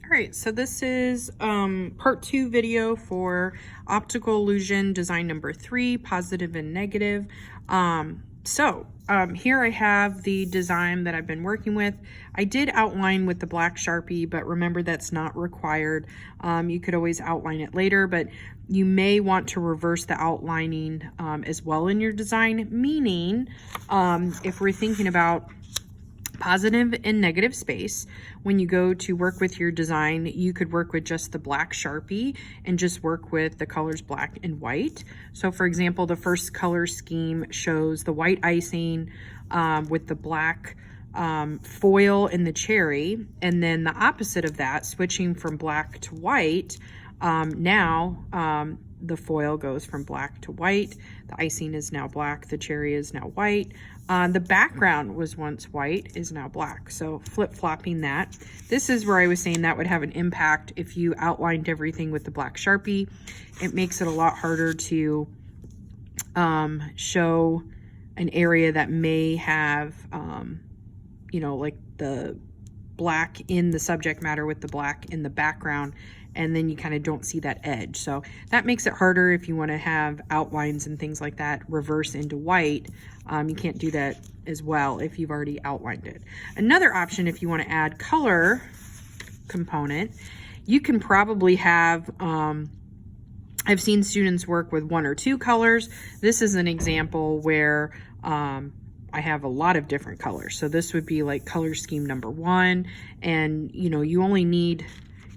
All right, so this is part 2 video for optical illusion design number 3, positive and negative. Here I have the design that I've been working with. I did outline with the black Sharpie, but remember that's not required. You could always outline it later, but you may want to reverse the outlining as well in your design, meaning if we're thinking about positive and negative space, when you go to work with your design, you could work with just the black Sharpie and just work with the colors black and white. So for example, the first color scheme shows the white icing with the black foil in the cherry, and then the opposite of that, switching from black to white, the foil goes from black to white, the icing is now black, the cherry is now white. The background was once white, is now black. So flip-flopping that. This is where I was saying that would have an impact if you outlined everything with the black Sharpie. It makes it a lot harder to show an area that may have, like the black in the subject matter with the black in the background, and then you kind of don't see that edge. So that makes it harder if you want to have outlines and things like that reverse into white. You can't do that as well if you've already outlined it. Another option, if you want to add color component, you can probably have, I've seen students work with 1 or 2 colors. This is an example where I have a lot of different colors. So this would be like color scheme number 1, and you only need,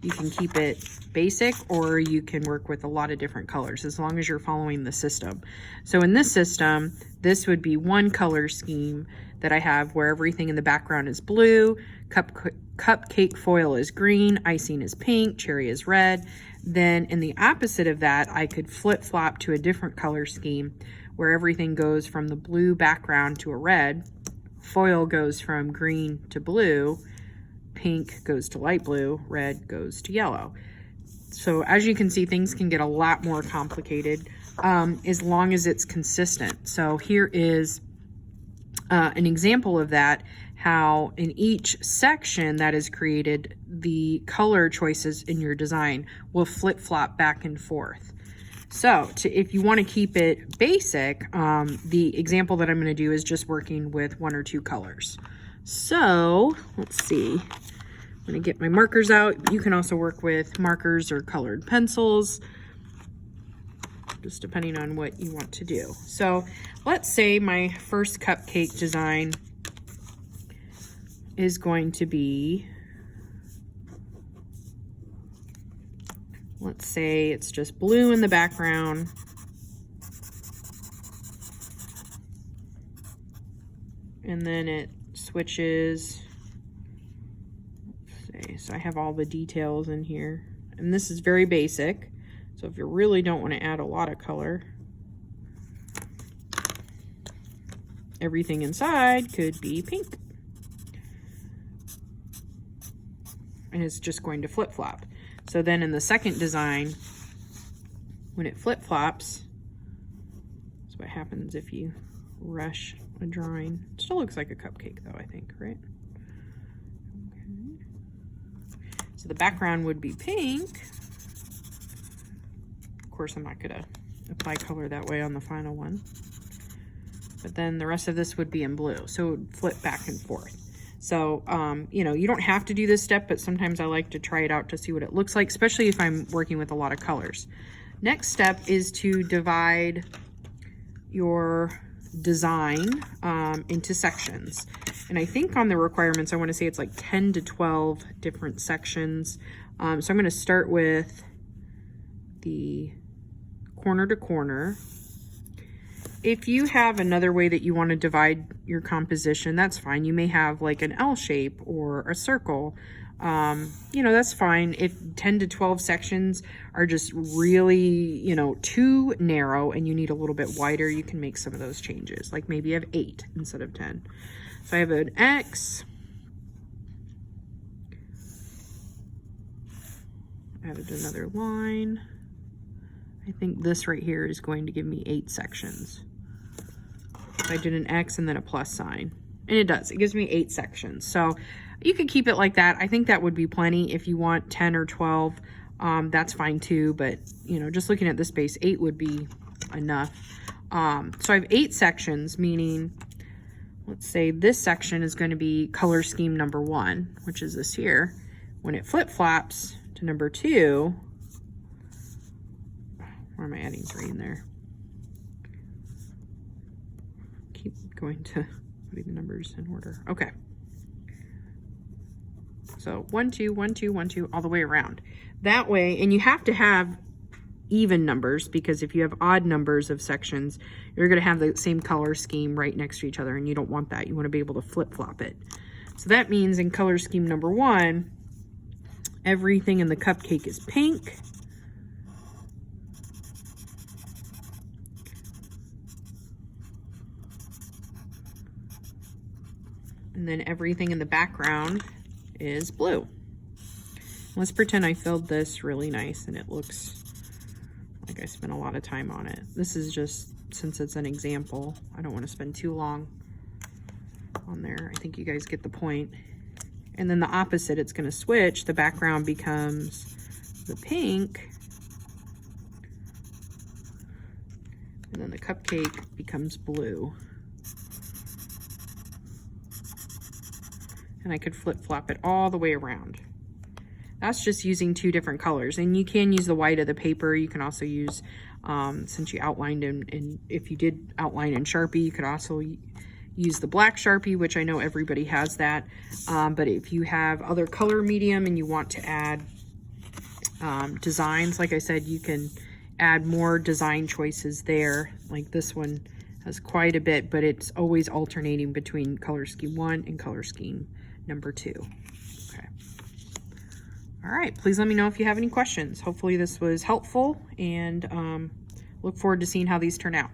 you can keep it basic or you can work with a lot of different colors as long as you're following the system. So in this system, this would be 1 color scheme that I have where everything in the background is blue, cupcake foil is green, icing is pink, cherry is red. Then in the opposite of that, I could flip-flop to a different color scheme where everything goes from the blue background to a red, foil goes from green to blue, pink goes to light blue, red goes to yellow. So as you can see, things can get a lot more complicated as long as it's consistent. So here is an example of that, how in each section that is created, the color choices in your design will flip-flop back and forth. So if you want to keep it basic, the example that I'm going to do is just working with 1 or 2 colors. So let's see. I'm going to get my markers out. You can also work with markers or colored pencils, just depending on what you want to do. So let's say my first cupcake design is going to be, let's say it's just blue in the background. And then it switches. So I have all the details in here, and this is very basic. So if you really don't want to add a lot of color, everything inside could be pink. And it's just going to flip-flop. So then in the second design, when it flip-flops, that's what happens if you rush a drawing. It still looks like a cupcake though, I think, right? So the background would be pink. Of course, I'm not gonna apply color that way on the final one. But then the rest of this would be in blue. So it would flip back and forth. So, you don't have to do this step, but sometimes I like to try it out to see what it looks like, especially if I'm working with a lot of colors. Next step is to divide your design into sections. And I think on the requirements, I want to say it's like 10 to 12 different sections. So I'm going to start with the corner to corner. If you have another way that you want to divide your composition, that's fine. You may have like an L shape or a circle. That's fine. If 10 to 12 sections are just really, too narrow and you need a little bit wider, you can make some of those changes. Like maybe you have 8 instead of 10. So I have an X. Added another line. I think this right here is going to give me 8 sections. I did an X and then a plus sign. And it does, it gives me 8 sections. So You could keep it like that. I think that would be plenty. If you want 10 or 12, that's fine too. But, you know, just looking at this space, 8 would be enough. So I have 8 sections, meaning, let's say this section is going to be color scheme number 1, which is this here. When it flip-flops to number 2, where am I adding 3 in there? Keep going to putting the numbers in order. Okay. So 1, 2, 1, 2, 1, 2, all the way around. That way, and you have to have even numbers, because if you have odd numbers of sections, you're going to have the same color scheme right next to each other, and you don't want that. You want to be able to flip-flop it. So that means in color scheme number 1, everything in the cupcake is pink. And then everything in the background is blue. Let's pretend I filled this really nice and it looks like I spent a lot of time on it. This is just, since it's an example, I don't want to spend too long on there. I think you guys get the point. And then the opposite, it's going to switch. The background becomes the pink. And then the cupcake becomes blue. And I could flip-flop it all the way around. That's just using 2 different colors. And you can use the white of the paper. You can also use, since you outlined in, if you did outline in Sharpie, you could also use the black Sharpie, which I know everybody has that. But if you have other color medium and you want to add designs, like I said, you can add more design choices there. Like this one has quite a bit, but it's always alternating between color scheme 1 and color scheme number 2. Okay. All right, please let me know if you have any questions. Hopefully this was helpful, and look forward to seeing how these turn out.